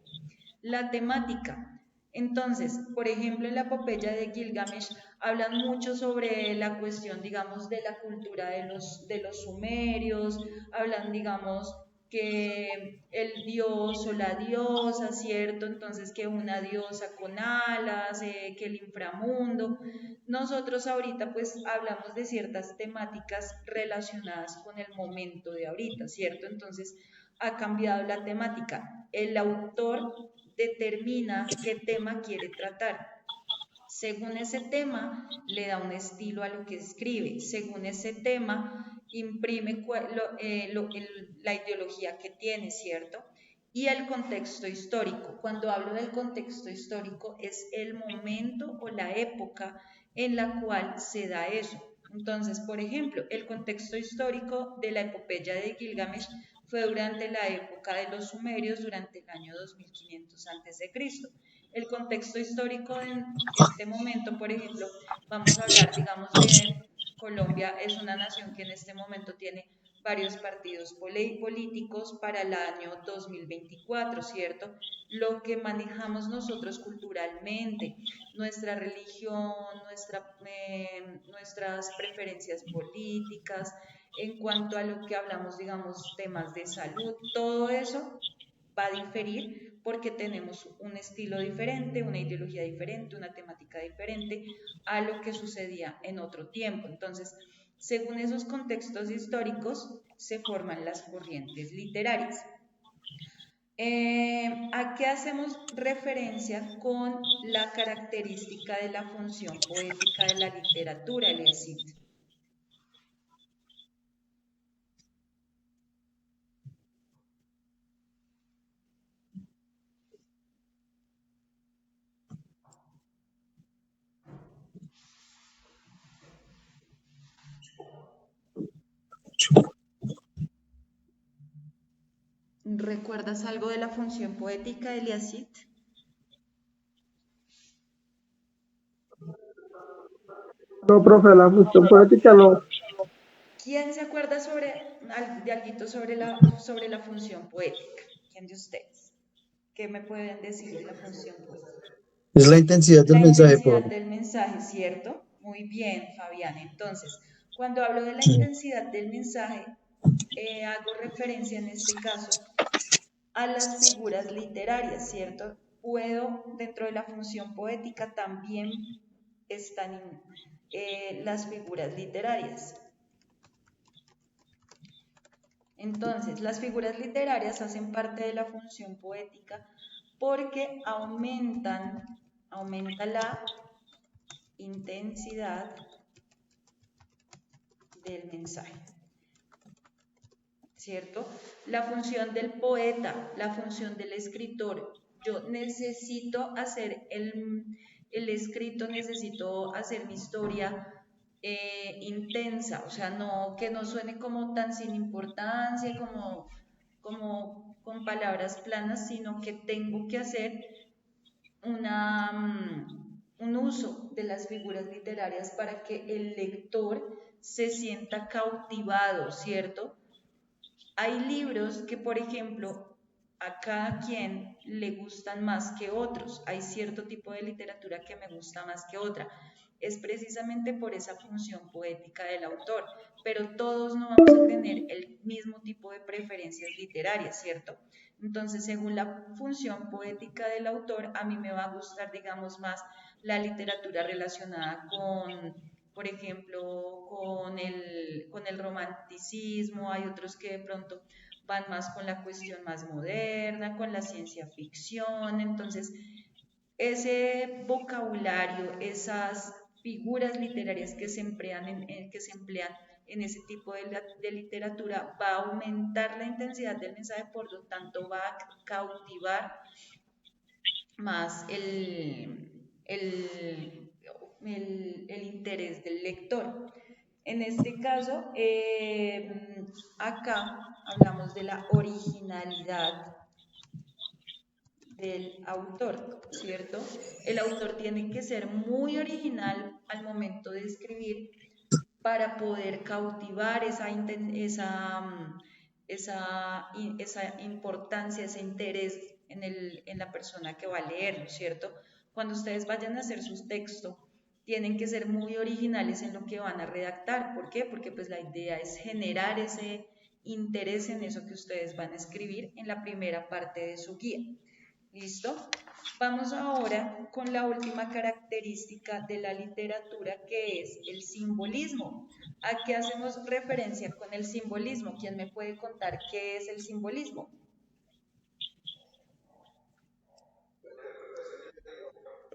La temática. Entonces, por ejemplo, en la epopeya de Gilgamesh hablan mucho sobre la cuestión, digamos, de la cultura de los sumerios, hablan, digamos, que el dios o la diosa, ¿cierto? Entonces que una diosa con alas, que el inframundo. Nosotros ahorita pues hablamos de ciertas temáticas relacionadas con el momento de ahorita, ¿cierto? Entonces ha cambiado la temática. El autor determina qué tema quiere tratar. Según ese tema, le da un estilo a lo que escribe. Según ese tema, imprime la ideología que tiene, ¿cierto? Y el contexto histórico. Cuando hablo del contexto histórico, es el momento o la época en la cual se da eso. Entonces, por ejemplo, el contexto histórico de la epopeya de Gilgamesh fue durante la época de los sumerios, durante el año 2500 a.C. El contexto histórico en este momento, por ejemplo, vamos a hablar, digamos, de Colombia, es una nación que en este momento tiene varios partidos políticos para el año 2024, ¿cierto? Lo que manejamos nosotros culturalmente, nuestra religión, nuestras preferencias políticas, en cuanto a lo que hablamos, digamos, temas de salud, todo eso va a diferir porque tenemos un estilo diferente, una ideología diferente, una temática diferente a lo que sucedía en otro tiempo. Entonces, según esos contextos históricos, se forman las corrientes literarias. ¿A qué hacemos referencia con la característica de la función poética de la literatura, Eliasit? ¿Recuerdas algo de la función poética de Eliasit? No, profe, la función poética no. ¿Quién se acuerda de algo sobre la función poética? ¿Quién de ustedes? ¿Qué me pueden decir de la función poética? Es la intensidad del La mensaje, intensidad profe. del mensaje, ¿cierto? Muy bien, Fabián. Entonces, cuando hablo de la intensidad del mensaje, hago referencia en este caso a las figuras literarias, ¿cierto? Dentro de la función poética también están las figuras literarias. Entonces, las figuras literarias hacen parte de la función poética porque aumenta la intensidad del mensaje, ¿cierto? La función del poeta, la función del escritor. Yo necesito hacer el escrito, necesito hacer mi historia intensa, o sea, que no suene como tan sin importancia, como con palabras planas, sino que tengo que hacer un uso de las figuras literarias para que el lector se sienta cautivado, ¿cierto? Hay libros que, por ejemplo, a cada quien le gustan más que otros. Hay cierto tipo de literatura que me gusta más que otra. Es precisamente por esa función poética del autor, pero todos no vamos a tener el mismo tipo de preferencias literarias, ¿cierto? Entonces, según la función poética del autor, a mí me va a gustar, digamos, más la literatura relacionada con, por ejemplo, con el romanticismo. Hay otros que de pronto van más con la cuestión más moderna, con la ciencia ficción. Entonces, ese vocabulario, esas figuras literarias que se emplean en ese tipo de literatura, va a aumentar la intensidad del mensaje, por lo tanto va a cautivar más el interés del lector. En este caso, acá hablamos de la originalidad del autor, ¿cierto? El autor tiene que ser muy original al momento de escribir para poder cautivar esa importancia, ese interés en la persona que va a leerlo, ¿cierto? Cuando ustedes vayan a hacer sus textos, tienen que ser muy originales en lo que van a redactar. ¿Por qué? Porque pues la idea es generar interés en eso que ustedes van a escribir en la primera parte de su guía. ¿Listo? Vamos ahora con la última característica de la literatura, que es el simbolismo. ¿A qué hacemos referencia con el simbolismo? ¿Quién me puede contar qué es el simbolismo?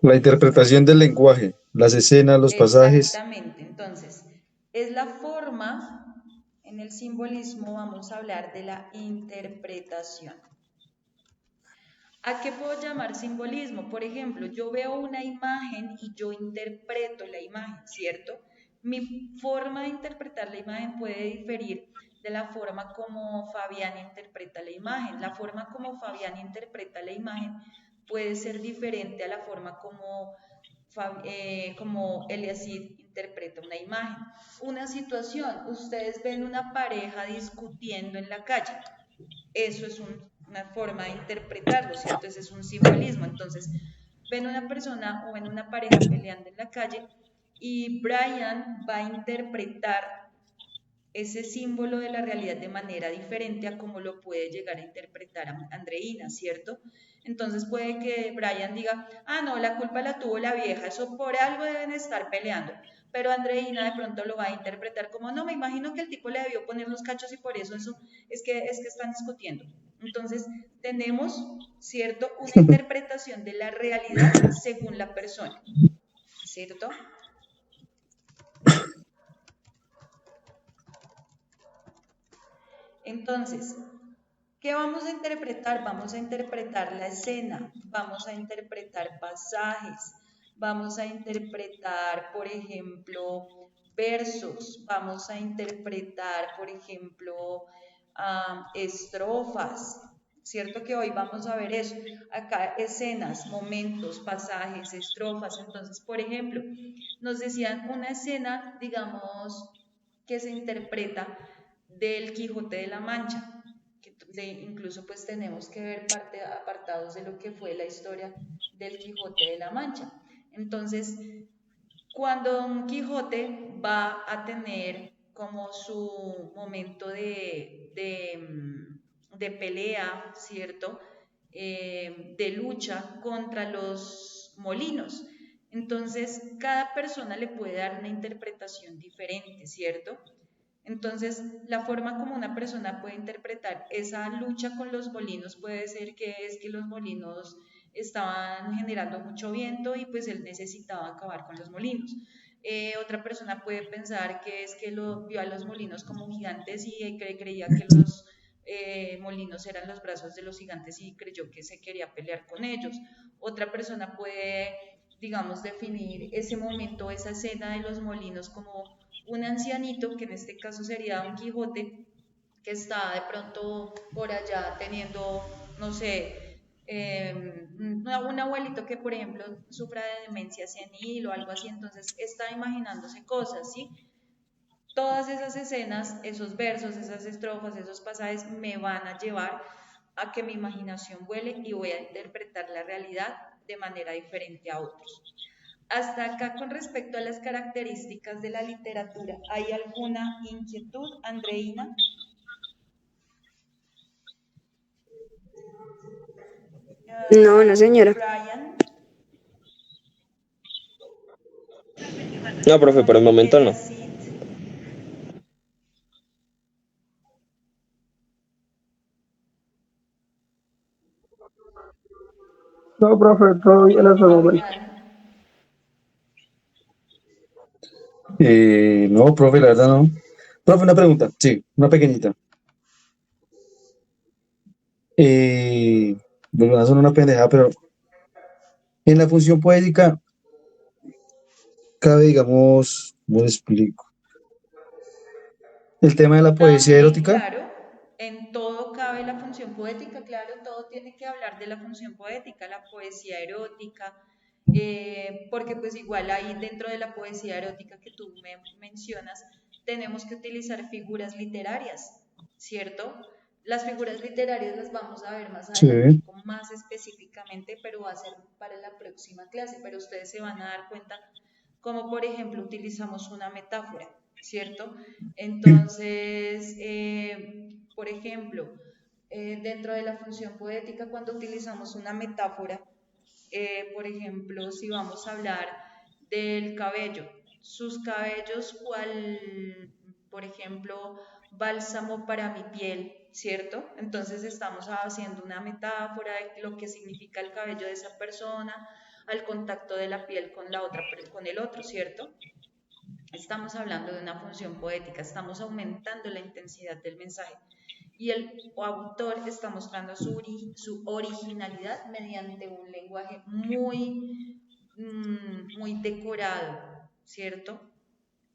La interpretación del lenguaje, las escenas, los pasajes. Exactamente, entonces, es la forma, en el simbolismo vamos a hablar de la interpretación. ¿A qué puedo llamar simbolismo? Por ejemplo, yo veo una imagen y yo interpreto la imagen, ¿cierto? Mi forma de interpretar la imagen puede diferir de la forma como Fabián interpreta la imagen. La forma como Fabián interpreta la imagen puede ser diferente a la forma como Eliasid interpreta una imagen. Una situación, ustedes ven una pareja discutiendo en la calle. Eso es una forma de interpretarlo, ¿cierto? Ese es un simbolismo. Entonces, ven una persona o ven una pareja peleando en la calle y Brian va a interpretar ese símbolo de la realidad de manera diferente a como lo puede llegar a interpretar Andreina, ¿cierto? Entonces puede que Brian diga, ah, no, la culpa la tuvo la vieja, eso por algo deben estar peleando. Pero Andreina de pronto lo va a interpretar como, no, me imagino que el tipo le debió poner los cachos y por eso es que están discutiendo. Entonces tenemos, ¿cierto? Una interpretación de la realidad según la persona, ¿cierto? Entonces, ¿qué vamos a interpretar? Vamos a interpretar la escena, vamos a interpretar pasajes, vamos a interpretar, por ejemplo, versos, vamos a interpretar, por ejemplo, estrofas. ¿Cierto que hoy vamos a ver eso? Acá escenas, momentos, pasajes, estrofas. Entonces, por ejemplo, nos decían una escena, digamos, que se interpreta del Quijote de la Mancha, incluso pues tenemos que ver apartados de lo que fue la historia del Quijote de la Mancha. Entonces, cuando Don Quijote va a tener como su momento de pelea, ¿cierto? De lucha contra los molinos. Entonces, cada persona le puede dar una interpretación diferente, ¿cierto? Entonces, la forma como una persona puede interpretar esa lucha con los molinos puede ser que es que los molinos estaban generando mucho viento y pues él necesitaba acabar con los molinos. Otra persona puede pensar que es que vio a los molinos como gigantes y creía que los molinos eran los brazos de los gigantes y creyó que se quería pelear con ellos. Otra persona puede, digamos, definir ese momento, esa escena de los molinos como un ancianito, que en este caso sería Don Quijote, que está de pronto por allá teniendo, no sé, un abuelito que, por ejemplo, sufra de demencia senil o algo así, entonces está imaginándose cosas, ¿sí? Todas esas escenas, esos versos, esas estrofas, esos pasajes me van a llevar a que mi imaginación vuele y voy a interpretar la realidad de manera diferente a otros. Hasta acá con respecto a las características de la literatura, ¿hay alguna inquietud, Andreina? No, no, señora. Brian, No, profe, por el momento no. Eliasid, No, profe, todo bien hasta el momento. Fabián. No, profe, la verdad no. Profe, una pregunta, sí, una pequeñita. Bueno, va a sonar una pendejada, pero en la función poética cabe, digamos, ¿cómo le explico? El tema de la poesía También, erótica. claro, en todo cabe la función poética, claro, todo tiene que hablar de la función poética, la poesía erótica, porque pues igual ahí dentro de la poesía erótica que tú me mencionas, tenemos que utilizar figuras literarias, ¿cierto? Las figuras literarias las vamos a ver más Sí. adelantico, más específicamente, pero va a ser para la próxima clase, pero ustedes se van a dar cuenta como por ejemplo utilizamos una metáfora. ¿cierto? Entonces, por ejemplo, dentro de la función poética, cuando utilizamos una metáfora, por ejemplo, si vamos a hablar del cabello, sus cabellos, cual, por ejemplo, bálsamo para mi piel, ¿cierto? Entonces estamos haciendo una metáfora de lo que significa el cabello de esa persona al contacto de la piel con la otra, con el otro, ¿cierto? Estamos hablando de una función poética, estamos aumentando la intensidad del mensaje y el autor está mostrando su originalidad mediante un lenguaje muy decorado, ¿cierto?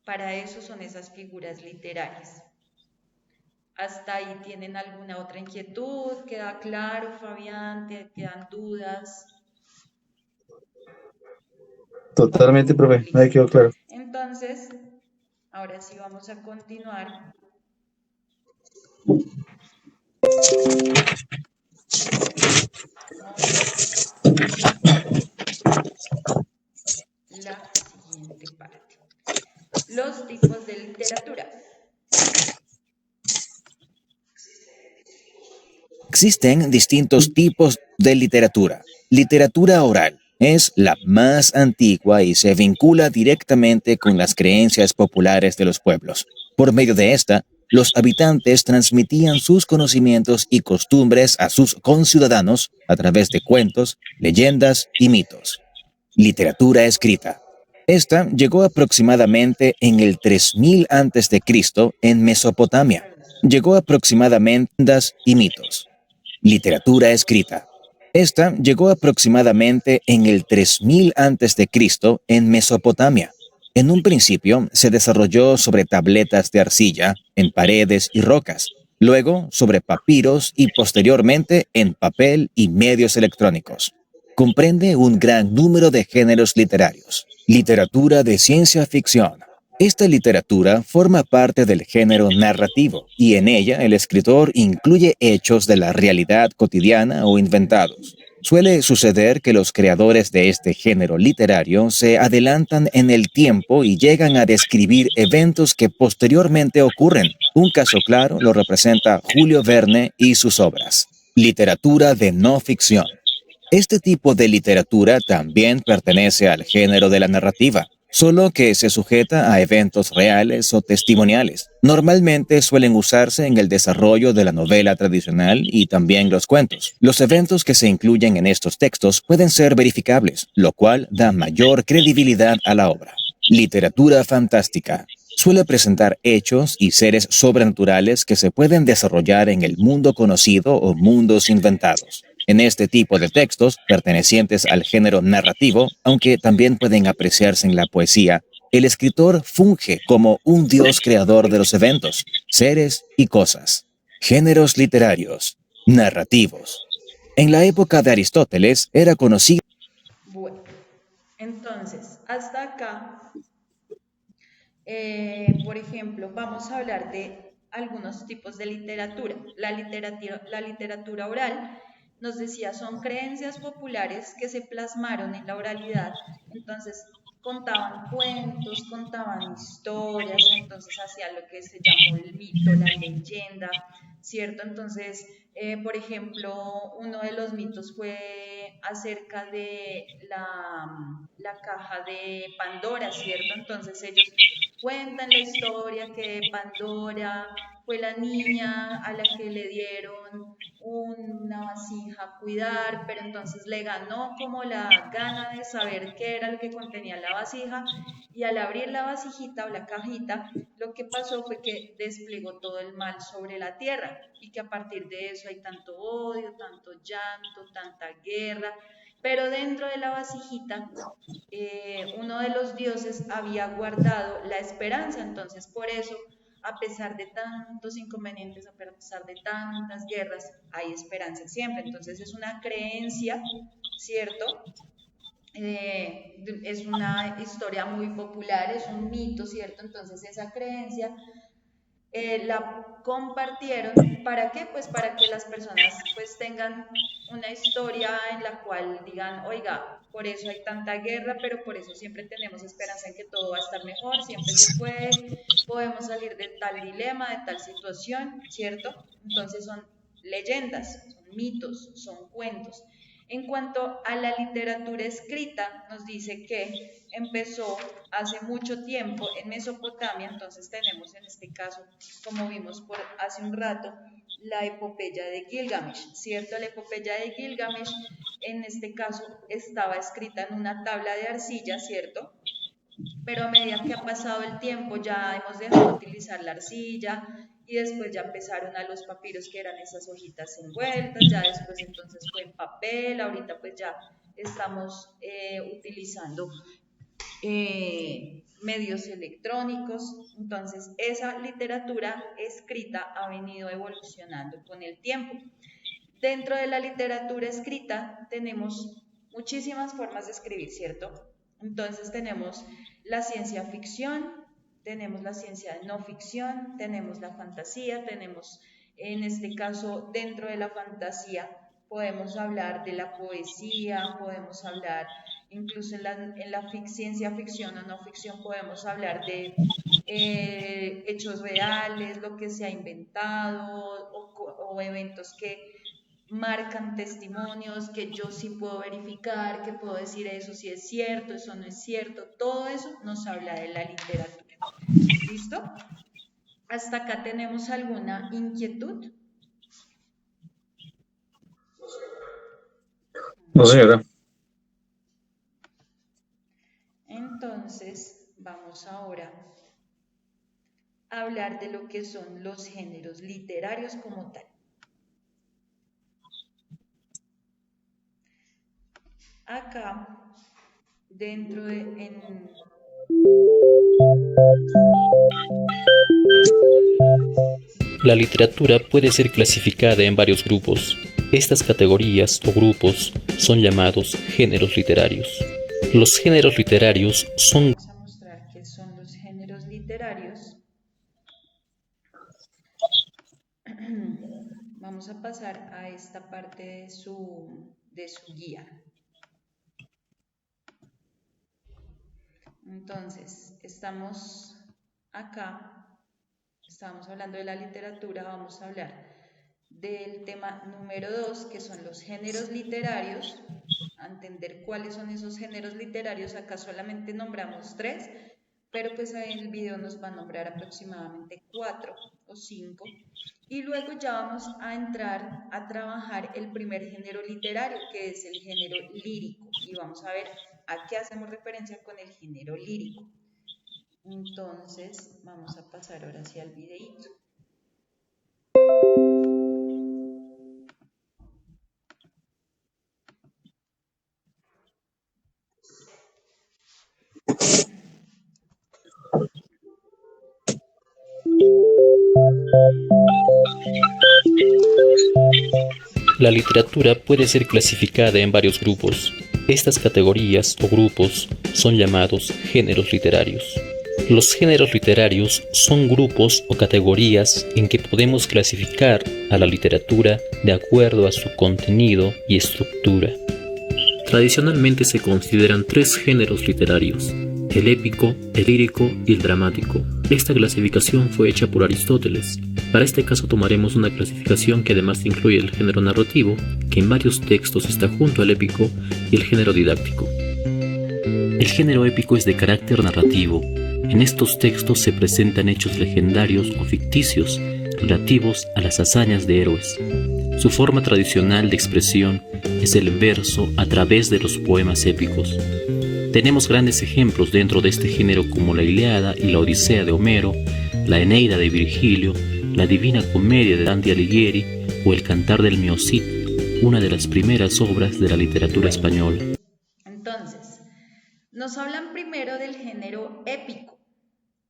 Para eso son esas figuras literarias. ¿Hasta ahí tienen alguna otra inquietud? ¿Queda claro, Fabián? ¿Te quedan dudas? Totalmente, profe, me Listo. quedó claro. Entonces, ahora sí vamos a continuar con la siguiente parte. Los tipos de literatura. Existen distintos tipos de literatura. Literatura oral es la más antigua y se vincula directamente con las creencias populares de los pueblos. Por medio de esta, los habitantes transmitían sus conocimientos y costumbres a sus conciudadanos a través de cuentos, leyendas y mitos. Literatura escrita. Esta llegó aproximadamente en el 3000 a.C. en Mesopotamia. Llegó aproximadamente y mitos. Literatura escrita. Esta llegó aproximadamente en el 3000 a.C. en Mesopotamia. En un principio se desarrolló sobre tabletas de arcilla, en paredes y rocas, luego sobre papiros y posteriormente en papel y medios electrónicos. Comprende un gran número de géneros literarios. Literatura de ciencia ficción. Esta literatura forma parte del género narrativo y en ella el escritor incluye hechos de la realidad cotidiana o inventados. Suele suceder que los creadores de este género literario se adelantan en el tiempo y llegan a describir eventos que posteriormente ocurren. Un caso claro lo representa Julio Verne y sus obras. Literatura de no ficción. Este tipo de literatura también pertenece al género de la narrativa, solo que se sujeta a eventos reales o testimoniales. Normalmente suelen usarse en el desarrollo de la novela tradicional y también los cuentos. Los eventos que se incluyen en estos textos pueden ser verificables, lo cual da mayor credibilidad a la obra. Literatura fantástica. Suele presentar hechos y seres sobrenaturales que se pueden desarrollar en el mundo conocido o mundos inventados. En este tipo de textos, pertenecientes al género narrativo, aunque también pueden apreciarse en la poesía, el escritor funge como un dios creador de los eventos, seres y cosas. Géneros literarios. Narrativos. En la época de Aristóteles era conocido. Bueno, entonces, hasta acá, por ejemplo, vamos a hablar de algunos tipos de literatura. La literatura oral, nos decía, son creencias populares que se plasmaron en la oralidad. Entonces, contaban cuentos, contaban historias, entonces hacían lo que se llamó el mito, la leyenda, ¿cierto? Entonces, por ejemplo, uno de los mitos fue acerca de la caja de Pandora, ¿cierto? Entonces ellos cuentan la historia que Pandora fue la niña a la que le dieron una vasija a cuidar, pero entonces le ganó como la gana de saber qué era lo que contenía la vasija y al abrir la vasijita o la cajita, lo que pasó fue que desplegó todo el mal sobre la tierra y que a partir de eso hay tanto odio, tanto llanto, tanta guerra, pero dentro de la vasijita uno de los dioses había guardado la esperanza, entonces por eso, a pesar de tantos inconvenientes, a pesar de tantas guerras, hay esperanza siempre. Entonces es una creencia, ¿cierto? Es una historia muy popular, es un mito, ¿cierto? Entonces esa creencia la compartieron. ¿Para qué? Pues para que las personas pues tengan una historia en la cual digan, oiga, por eso hay tanta guerra, pero por eso siempre tenemos esperanza en que todo va a estar mejor, siempre se puede, podemos salir de tal dilema, de tal situación, ¿cierto? Entonces son leyendas, son mitos, son cuentos. En cuanto a la literatura escrita, nos dice que empezó hace mucho tiempo en Mesopotamia, entonces tenemos en este caso, como vimos por hace un rato, la epopeya de Gilgamesh, ¿cierto? La epopeya de Gilgamesh en este caso estaba escrita en una tabla de arcilla, ¿cierto? Pero a medida que ha pasado el tiempo ya hemos dejado de utilizar la arcilla y después ya empezaron a los papiros que eran esas hojitas envueltas, ya después entonces fue en papel, ahorita pues ya estamos utilizando medios electrónicos, entonces esa literatura escrita ha venido evolucionando con el tiempo. Dentro de la literatura escrita tenemos muchísimas formas de escribir, ¿cierto? Entonces tenemos la ciencia ficción, tenemos la ciencia no ficción, tenemos la fantasía, tenemos en este caso dentro de la fantasía podemos hablar de la poesía, podemos hablar incluso en la ciencia ficción o no ficción podemos hablar de hechos reales, lo que se ha inventado o eventos que marcan testimonios, que yo sí puedo verificar, que puedo decir eso sí es cierto, eso no es cierto, todo eso nos habla de la literatura. ¿Listo? ¿Hasta acá tenemos alguna inquietud? No, señora. Entonces, vamos ahora a hablar de lo que son los géneros literarios como tal. Acá, dentro de, La literatura puede ser clasificada en varios grupos. Estas categorías o grupos son llamados géneros literarios. Los géneros literarios son... Vamos a mostrar qué son los géneros literarios. Vamos a pasar a esta parte de su guía. Entonces, estamos acá, estamos hablando de la literatura, vamos a hablar del tema número 2, que son los géneros literarios. A entender cuáles son esos géneros literarios, acá solamente nombramos 3, pero pues en el video nos va a nombrar aproximadamente 4 o 5. Y luego ya vamos a entrar a trabajar el primer género literario, que es el género lírico. Y vamos a ver a qué hacemos referencia con el género lírico. Entonces, vamos a pasar ahora sí al videíto. La literatura puede ser clasificada en varios grupos. Estas categorías o grupos son llamados géneros literarios. Los géneros literarios son grupos o categorías en que podemos clasificar a la literatura de acuerdo a su contenido y estructura. Tradicionalmente se consideran 3 géneros literarios: el épico, el lírico y el dramático. Esta clasificación fue hecha por Aristóteles. Para este caso tomaremos una clasificación que además incluye el género narrativo, que en varios textos está junto al épico, y el género didáctico. El género épico es de carácter narrativo. En estos textos se presentan hechos legendarios o ficticios relativos a las hazañas de héroes. Su forma tradicional de expresión es el verso a través de los poemas épicos. Tenemos grandes ejemplos dentro de este género como la Ilíada y la Odisea de Homero, la Eneida de Virgilio, la Divina Comedia de Dante Alighieri o el Cantar del Mio Cid, una de las primeras obras de la literatura española. Entonces, nos hablan primero del género épico.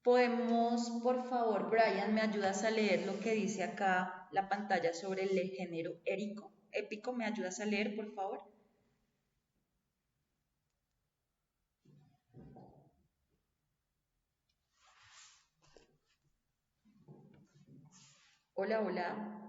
Podemos, por favor, Brian, ¿me ayudas a leer lo que dice acá la pantalla sobre el género épico? ¿Me ayudas a leer, por favor? Hola, hola.